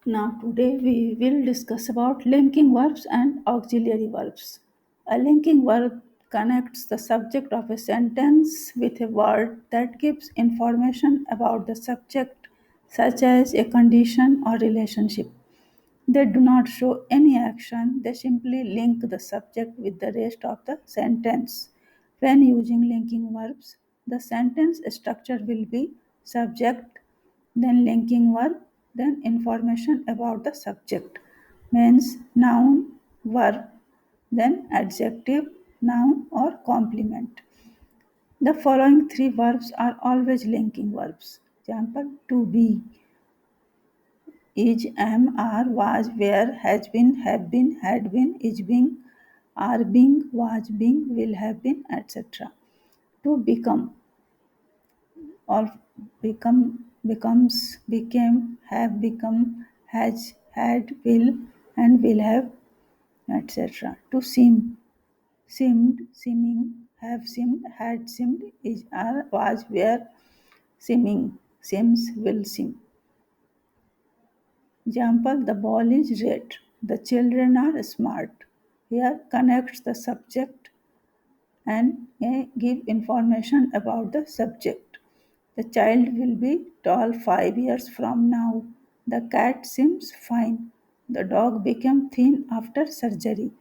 Now today we will discuss about linking verbs and auxiliary verbs. A linking verb connects the subject of a sentence with a word that gives information about the subject such as a condition or relationship. They do not show any action, they simply link the subject with the rest of the sentence. When using linking verbs, the sentence structure will be subject, then linking verb, then information about the subject. Means noun, verb, then adjective, noun, or complement. The following three verbs are always linking verbs. Example: to be, is, am, are, was, were, has been, have been, had been, is being, are being, was being, will have been, etc. To become, or become, becomes, became, have become, has, had, will, and will have, etc. To seem, seemed, seeming, have seemed, had seemed, is, are, was, were, seeming, seems, will seem. Example: the ball is red. The children are smart. Here connects the subject and give information about the subject. The child will be tall 5 years from now. The cat seems fine. The dog became thin after surgery.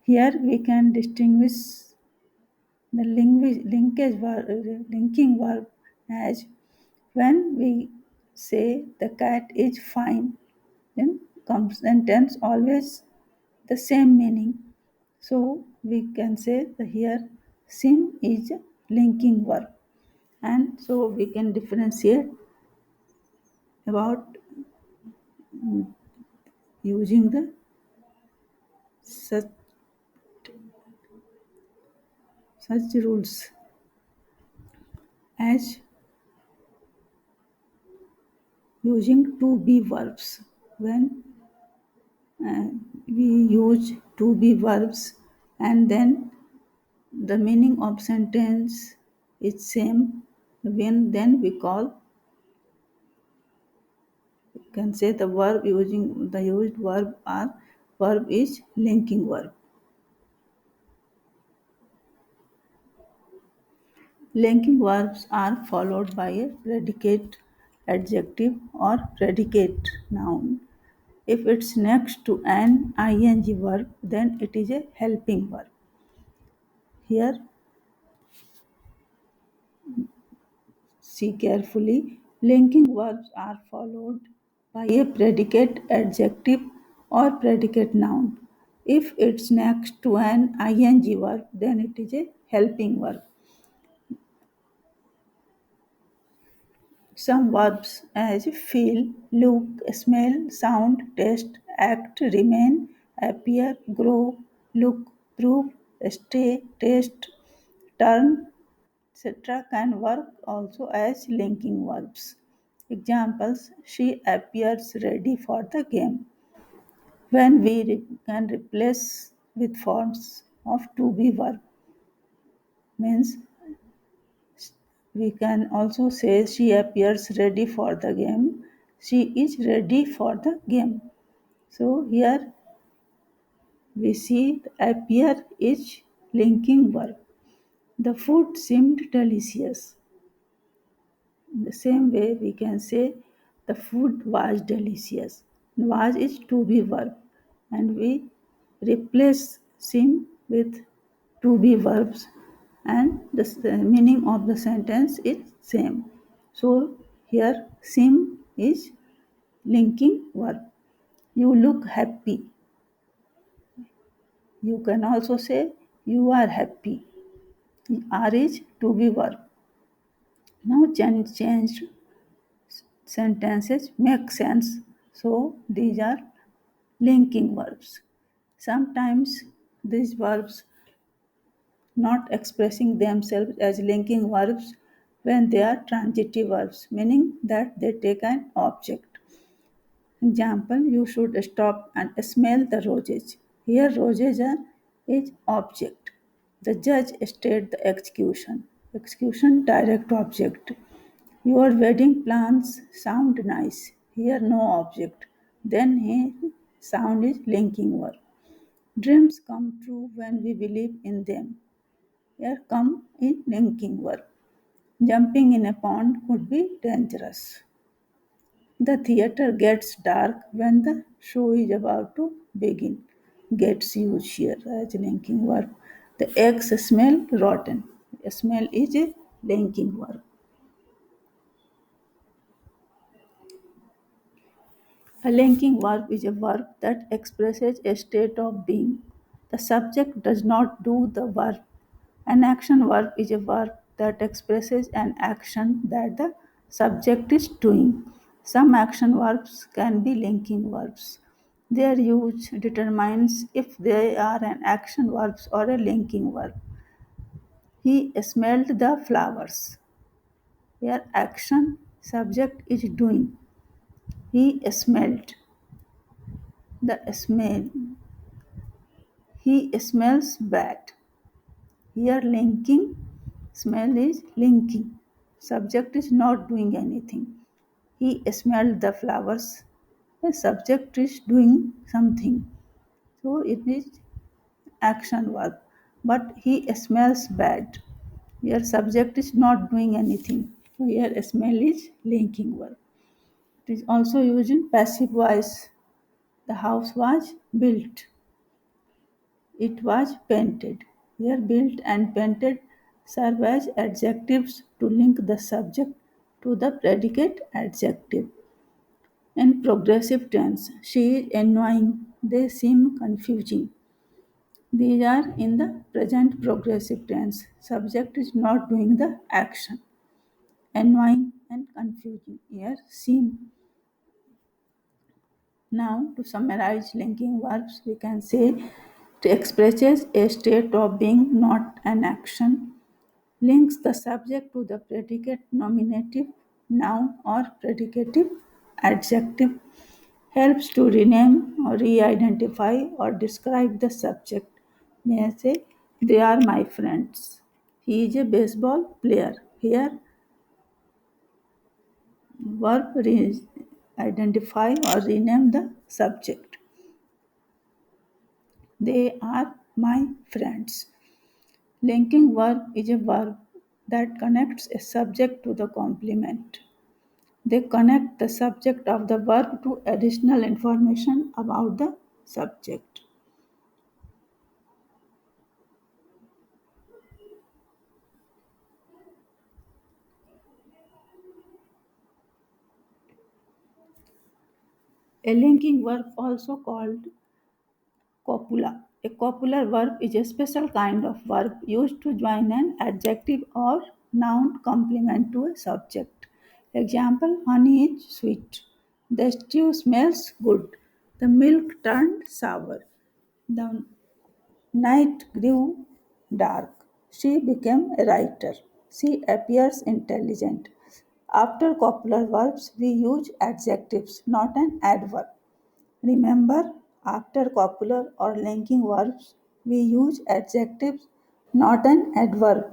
Here we can distinguish the linking verb as when we say the cat is fine, then comes sentence always the same meaning. So we can say that here sim is a linking verb, and so we can differentiate about using the such such rules as using to be verbs. When we use to be verbs and then the meaning of sentence is same, when then we call, you can say the verb using the used verb or verb is linking verb. Linking verbs are followed by a predicate adjective or predicate noun. If it's next to an ing verb, then it is a helping verb. Here, see carefully, linking verbs are followed by a predicate adjective or predicate noun. If it's next to an ing verb, then it is a helping verb. Some verbs as feel, look, smell, sound, taste, act, remain, appear, grow, look, prove, stay, taste, turn, etc. can work also as linking verbs. Examples: she appears ready for the game. When we can replace with forms of to be verb, means we can also say she appears ready for the game. She is ready for the game. So here we see appear is linking verb. The food seemed delicious. In the same way, we can say the food was delicious. Was is to be verb, and we replace seem with to be verbs, and the meaning of the sentence is same. So here seem is linking verb. You look happy. You can also say you are happy. Are is to be verb. Now changed sentences make sense. So these are linking verbs. Sometimes these verbs not expressing themselves as linking verbs when they are transitive verbs, meaning that they take an object. Example: you should stop and smell the roses. Here roses are is object. The judge state the execution. Execution direct object. Your wedding plans sound nice. Here no object. then he sound is linking verb. Dreams come true when we believe in them. Here come in linking verb. Jumping in a pond could be dangerous. The theater gets dark when the show is about to begin. Gets used here as a linking verb. The eggs smell rotten. Smell is a linking verb. A linking verb is a verb that expresses a state of being. The subject does not do the verb. An action verb is a verb that expresses an action that the subject is doing. Some action verbs can be linking verbs. Their use determines if they are an action verb or a linking verb. He smelled the flowers. Here action subject is doing. He smelled the smell. He smells bad. Here linking smell is linking. Subject is not doing anything. He smelled the flowers. The subject is doing something. So it is action verb. But he smells bad. Here subject is not doing anything. So here smell is linking verb. It is also used in passive voice. The house was built. It was painted. Here, built and painted serve as adjectives to link the subject to the predicate adjective. In progressive tense, she is annoying, they seem confusing. These are in the present progressive tense. Subject is not doing the action. Annoying and confusing. Here, seem. Now, to summarize linking verbs, we can say it expresses a state of being, not an action. Links the subject to the predicate nominative, noun, or predicative adjective. Helps to rename or re identify or describe the subject. May I say, they are my friends. He is a baseball player. Here, verb identify or rename the subject. They are my friends. Linking verb is a verb that connects a subject to the complement. They connect the subject of the verb to additional information about the subject. A linking verb, also called copula. A copular verb is a special kind of verb used to join an adjective or noun complement to a subject. Example: honey is sweet. The stew smells good. The milk turned sour. The night grew dark. She became a writer. She appears intelligent. After copular verbs, we use adjectives, not an adverb. Remember, after copular or linking verbs, we use adjectives, not an adverb,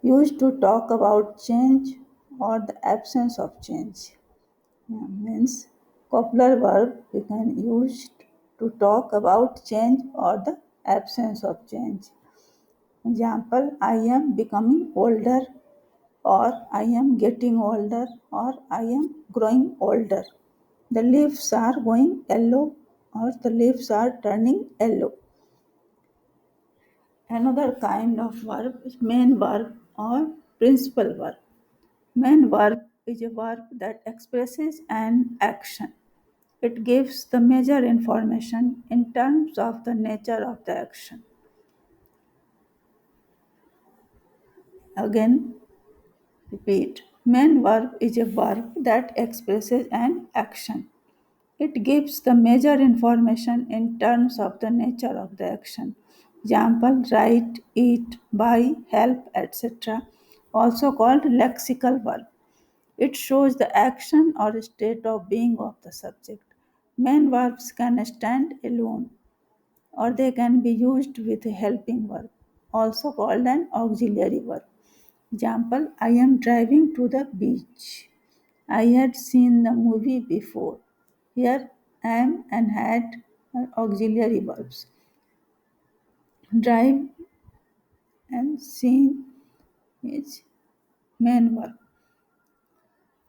used to talk about change or the absence of change. Means copular verb we can use to talk about change or the absence of change. Example: I am becoming older, or I am getting older, or I am growing older. The leaves are going yellow, or the leaves are turning yellow. Another kind of verb is main verb or principal verb. Main verb is a verb that expresses an action. It gives the major information in terms of the nature of the action. Again, repeat. Main verb is a verb that expresses an action. It gives the major information in terms of the nature of the action. Example: write, eat, buy, help, etc. Also called lexical verb. It shows the action or state of being of the subject. Main verbs can stand alone or they can be used with a helping verb, also called an auxiliary verb. Example: I am driving to the beach. I had seen the movie before. Here am and had are auxiliary verbs. Drive and seen is main verb.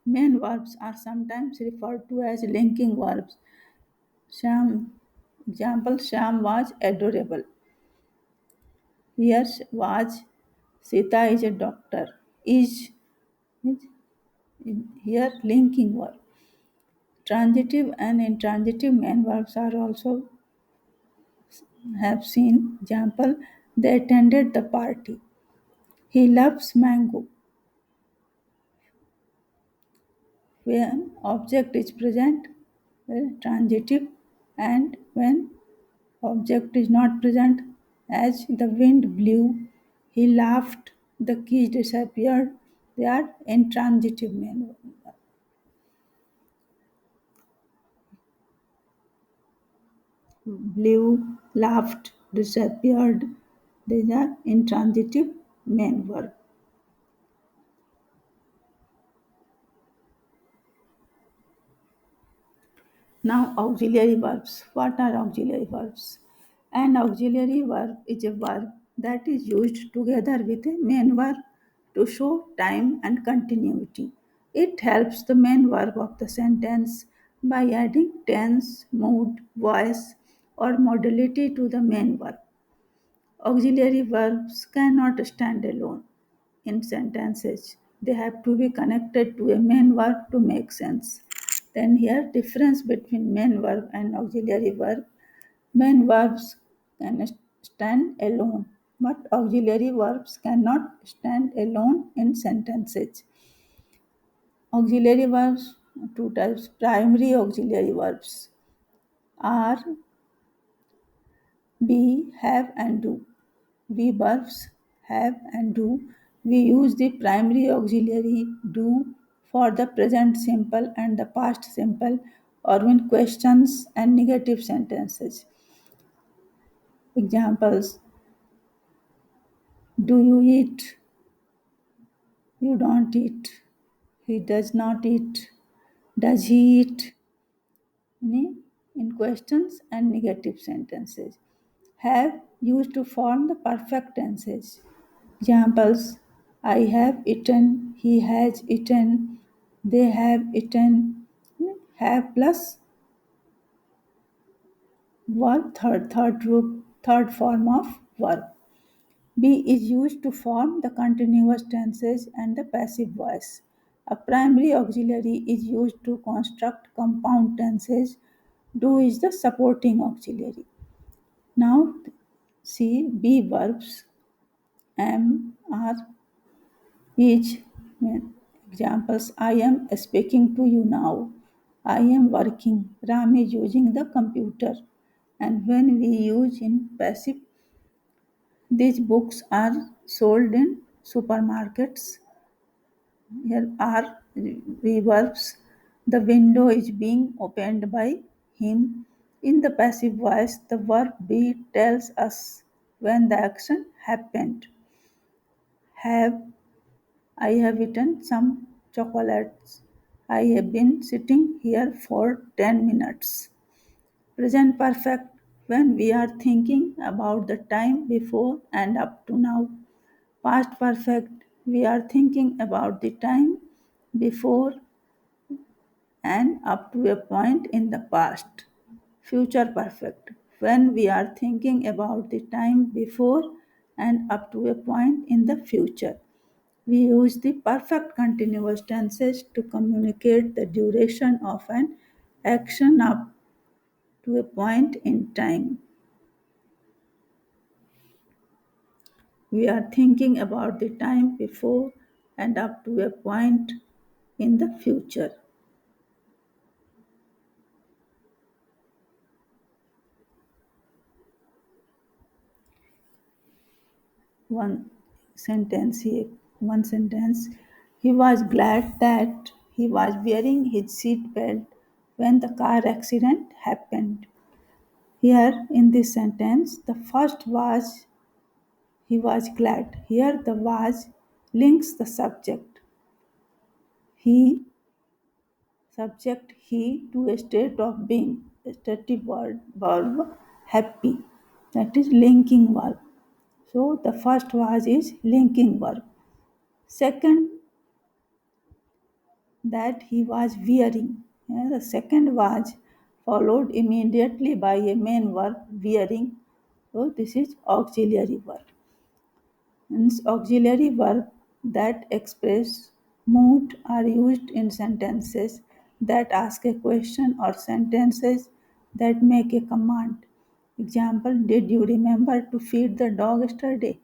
Main verbs are sometimes referred to as linking verbs. Sham, example, Sham was adorable. Here was, Sita is a doctor. Is here linking verb. Transitive and intransitive main verbs are also have seen. Example, they attended the party. He loves mango. When object is present, transitive, and when object is not present, as the wind blew, he laughed, the keys disappeared, they are intransitive main verbs. Blew, laughed, disappeared, these are intransitive main verb. Now, auxiliary verbs. What are auxiliary verbs? An auxiliary verb is a verb that is used together with a main verb to show time and continuity. It helps the main verb of the sentence by adding tense, mood, voice, or modality to the main verb. Auxiliary verbs cannot stand alone in sentences. They have to be connected to a main verb to make sense. Then here difference between main verb and auxiliary verb. Main verbs can stand alone, but auxiliary verbs cannot stand alone in sentences. Auxiliary verbs, two types. Primary auxiliary verbs are be, have, and do. We verbs have and do. We use the primary auxiliary do for the present simple and the past simple or in questions and negative sentences. Examples: do you eat? You don't eat. He does not eat. Does he eat? In questions and negative sentences. Have used to form the perfect tenses. Examples: I have eaten, he has eaten, they have eaten. Have plus verb, third form of verb. Be is used to form the continuous tenses and the passive voice. A primary auxiliary is used to construct compound tenses. Do is the supporting auxiliary. Now see be verbs. Am, are, is. Examples: I am speaking to you now. I am working. Ram is using the computer. And when we use in passive, these books are sold in supermarkets. Here are verbs. The window is being opened by him. In the passive voice, the verb be tells us when the action happened. Have, I have eaten some chocolates. I have been sitting here for 10 minutes. Present perfect when we are thinking about the time before and up to now. Past perfect, we are thinking about the time before and up to a point in the past. Future perfect, when we are thinking about the time before and up to a point in the future. We use the perfect continuous tenses to communicate the duration of an action up to a point in time. We are thinking about the time before and up to a point in the future. One one sentence. He was glad that he was wearing his seat belt when the car accident happened. Here in this sentence, the first was he was glad. Here the was links the subject. He, subject he, to a state of being. stative verb happy, that is linking verb. So the first was is linking verb. Second, that he was wearing. Yeah, the second was followed immediately by a main verb wearing. So this is auxiliary verb. Hence, auxiliary verb that express mood are used in sentences that ask a question or sentences that make a command. Example, did you remember to feed the dog yesterday?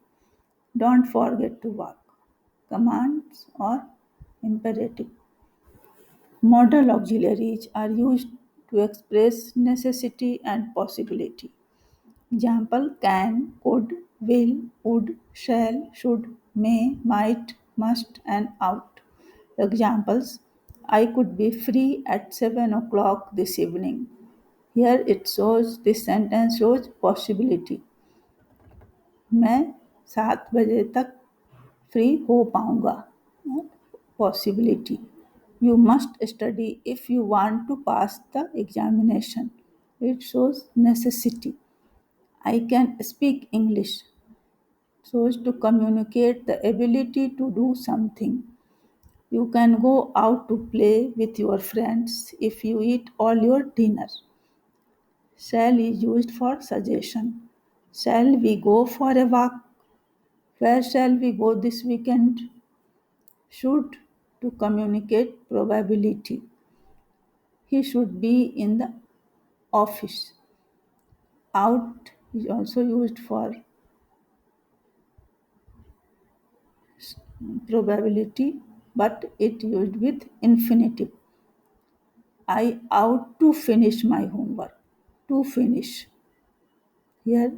Don't forget to walk. Commands or imperative. Modal auxiliaries are used to express necessity and possibility. Example, can, could, will, would, shall, should, may, might, must, and ought. Examples, I could be free at 7 o'clock this evening. Here it shows, this sentence shows possibility. मैं 7 बजे तक free हो पाऊंगा. Possibility. You must study if you want to pass the examination. It shows necessity. I can speak English. Shows to communicate the ability to do something. You can go out to play with your friends if you eat all your dinner. Shall is used for suggestion. Shall we go for a walk? Where shall we go this weekend? Should to communicate probability. He should be in the office. Out is also used for probability, but it used with infinitive. I ought to finish my homework. To finish. Here,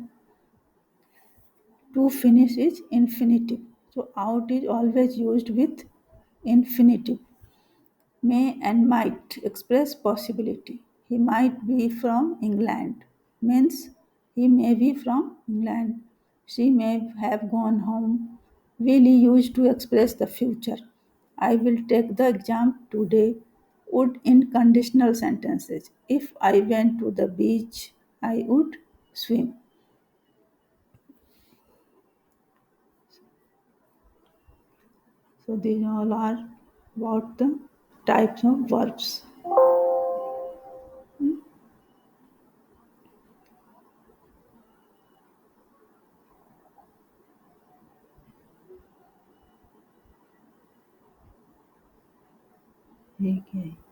to finish is infinitive. So, out is always used with infinitive. May and might express possibility. He might be from England means he may be from England. She may have gone home. Will he used to express the future. I will take the exam today. Would in conditional sentences. If I went to the beach, I would swim. So these all are about the types of verbs. ठीक है